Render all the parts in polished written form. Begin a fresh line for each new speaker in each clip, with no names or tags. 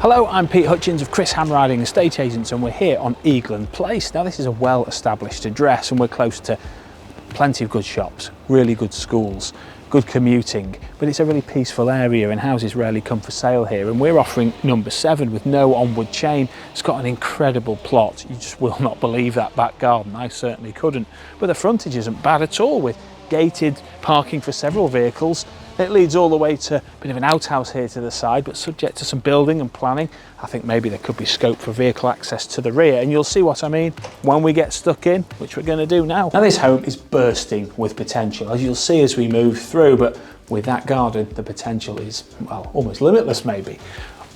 Hello, I'm Pete Hutchins of Chris Handwriting Estate Agents, and we're here on Eagland Place. Now this is a well-established address and we're close to plenty of good shops, really good schools, good commuting, but it's a really peaceful area and houses rarely come for sale here, and we're offering number 7 with no onward chain. It's got an incredible plot. You just will not believe that back garden. I certainly couldn't. But the frontage isn't bad at all, with gated parking for several vehicles. It leads all the way to a bit of an outhouse here to the side, but subject to some building and planning. I think maybe there could be scope for vehicle access to the rear, and you'll see what I mean when we get stuck in, which we're going to do now. Now this home is bursting with potential, as you'll see as we move through, but with that garden, the potential is, well, almost limitless maybe.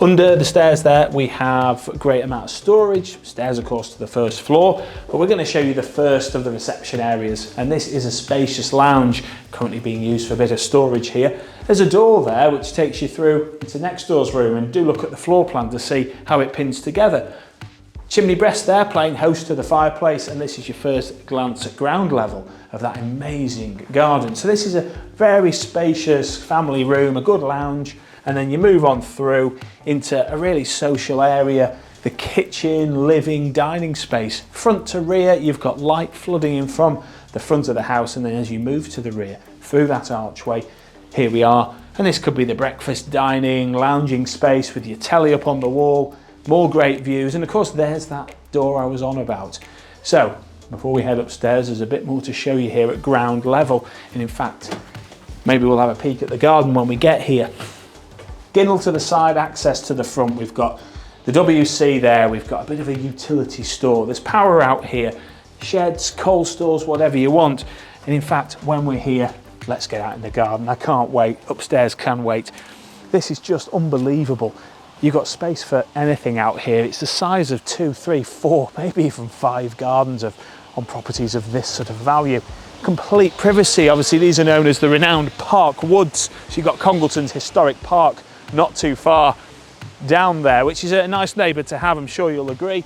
Under the stairs there, we have a great amount of storage. Stairs, of course, to the first floor, but we're going to show you the first of the reception areas. And this is a spacious lounge, currently being used for a bit of storage here. There's a door there which takes you through into next door's room, and do look at the floor plan to see how it pins together. Chimney breast there playing host to the fireplace, and this is your first glance at ground level of that amazing garden. So this is a very spacious family room, a good lounge, and then you move on through into a really social area, the kitchen, living, dining space. Front to rear, you've got light flooding in from the front of the house, and then as you move to the rear, through that archway, here we are. And this could be the breakfast, dining, lounging space with your telly up on the wall, more great views, and of course there's that door I was on about. So, before we head upstairs, there's a bit more to show you here at ground level, and in fact, maybe we'll have a peek at the garden when we get here. Ginnel to the side, access to the front. We've got the WC there, we've got a bit of a utility store. There's power out here, sheds, coal stores, whatever you want. And in fact, when we're here, let's get out in the garden. I can't wait, upstairs can wait. This is just unbelievable. You've got space for anything out here. It's the size of 2, 3, 4, maybe even 5 gardens on properties of this sort of value. Complete privacy. Obviously these are known as the renowned Park Woods. So you've got Congleton's historic park not too far down there, which is a nice neighbour to have, I'm sure you'll agree.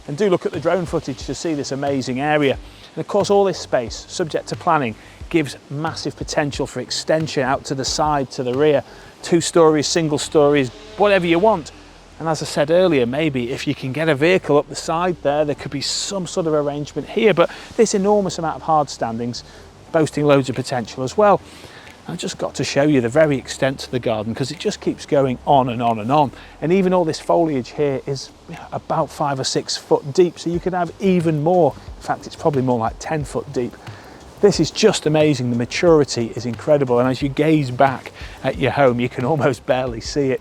And do look at the drone footage to see this amazing area. And of course all this space, subject to planning, gives massive potential for extension out to the side, to the rear, 2 stories, single stories, whatever you want. And as I said earlier, maybe if you can get a vehicle up the side there could be some sort of arrangement here, but this enormous amount of hard standings, boasting loads of potential as well. I've just got to show you the very extent to the garden, because it just keeps going on and on and on. And even all this foliage here is about 5 or 6 foot deep, so you could have even more. In fact, it's probably more like 10 foot deep. This is just amazing. The maturity is incredible, and as you gaze back at your home, you can almost barely see it.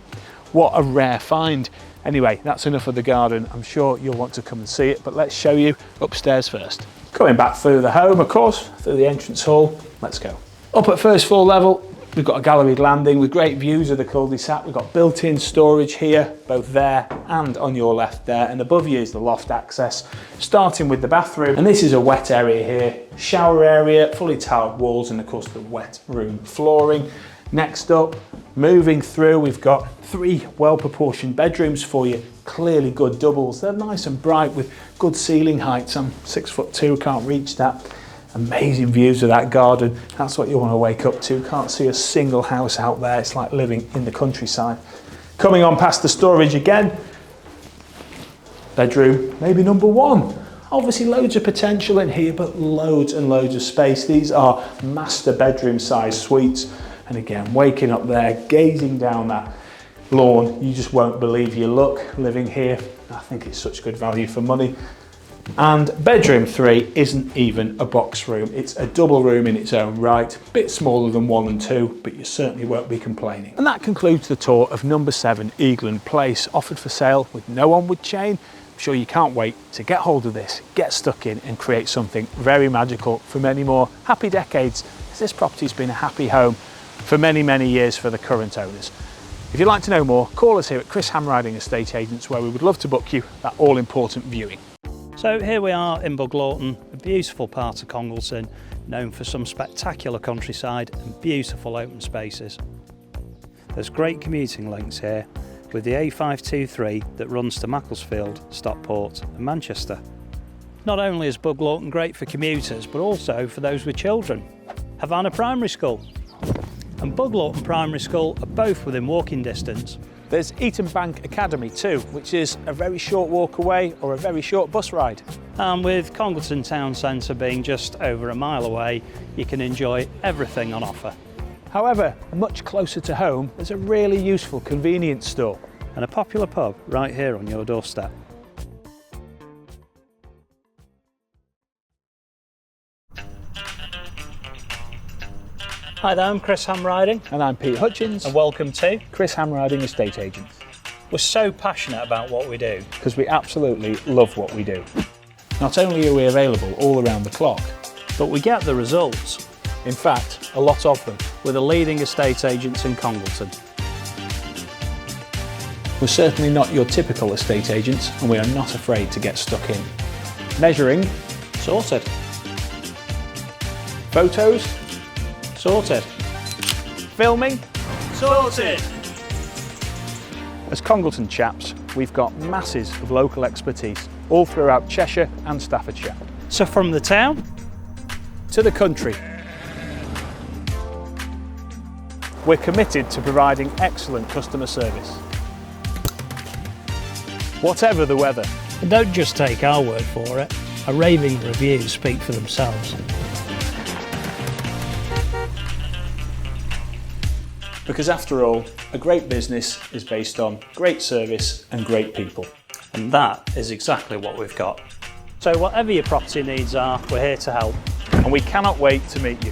What a rare find. Anyway, that's enough of the garden. I'm sure you'll want to come and see it, but let's show you upstairs first. Coming back through the home, of course, through the entrance hall. Let's go. Up at first floor level, we've got a galleried landing with great views of the cul-de-sac. We've got built-in storage here, both there and on your left there, and above you is the loft access, starting with the bathroom. And this is a wet area here, shower area, fully tiled walls, and of course the wet room flooring. Next up, moving through, we've got 3 well-proportioned bedrooms for you, clearly good doubles. They're nice and bright with good ceiling heights. I'm 6'2", can't reach that. Amazing views of that garden. That's what you want to wake up to. Can't see a single house out there. It's like living in the countryside. Coming on past the storage again. Bedroom, maybe number 1. Obviously loads of potential in here, but loads and loads of space. These are master bedroom size suites. And again, waking up there, gazing down that lawn, you just won't believe your luck living here. I think it's such good value for money. And bedroom 3 isn't even a box room. It's a double room in its own right, a bit smaller than 1 and 2, but you certainly won't be complaining. And that concludes the tour of number 7 Eagland Place, offered for sale with no onward chain. I'm sure you can't wait to get hold of this, get stuck in and create something very magical for many more happy decades, as this property's been a happy home for many, many years for the current owners. If you'd like to know more, call us here at Chris Handwriting Estate Agents, where we would love to book you that all-important viewing.
So here we are in Congleton, a beautiful part of Congleton, known for some spectacular countryside and beautiful open spaces. There's great commuting links here, with the A523 that runs to Macclesfield, Stockport and Manchester. Not only is Congleton great for commuters, but also for those with children. Havana Primary School and Congleton Primary School are both within walking distance.
There's Eton Bank Academy too, which is a very short walk away or a very short bus ride.
And with Congleton Town Centre being just over a mile away, you can enjoy everything on offer.
However, much closer to home, there's a really useful convenience store.
And a popular pub right here on your doorstep. Hi there, I'm Chris Hamriding.
And I'm Pete Hutchins.
And welcome to
Chris Hamriding Estate Agents.
We're so passionate about what we do.
Because we absolutely love what we do. Not only are we available all around the clock,
but we get the results.
In fact, a lot of them.
We're the leading estate agents in Congleton.
We're certainly not your typical estate agents, and we are not afraid to get stuck in. Measuring,
Sorted.
photos,
Sorted.
filming.
Sorted.
As Congleton chaps, we've got masses of local expertise all throughout Cheshire and Staffordshire.
So from the town
To the country. We're committed to providing excellent customer service. Whatever the weather.
And don't just take our word for it. Our raving reviews speak for themselves.
Because after all, a great business is based on great service and great people.
And that is exactly what we've got. So whatever your property needs are, we're here to help.
And we cannot wait to meet you.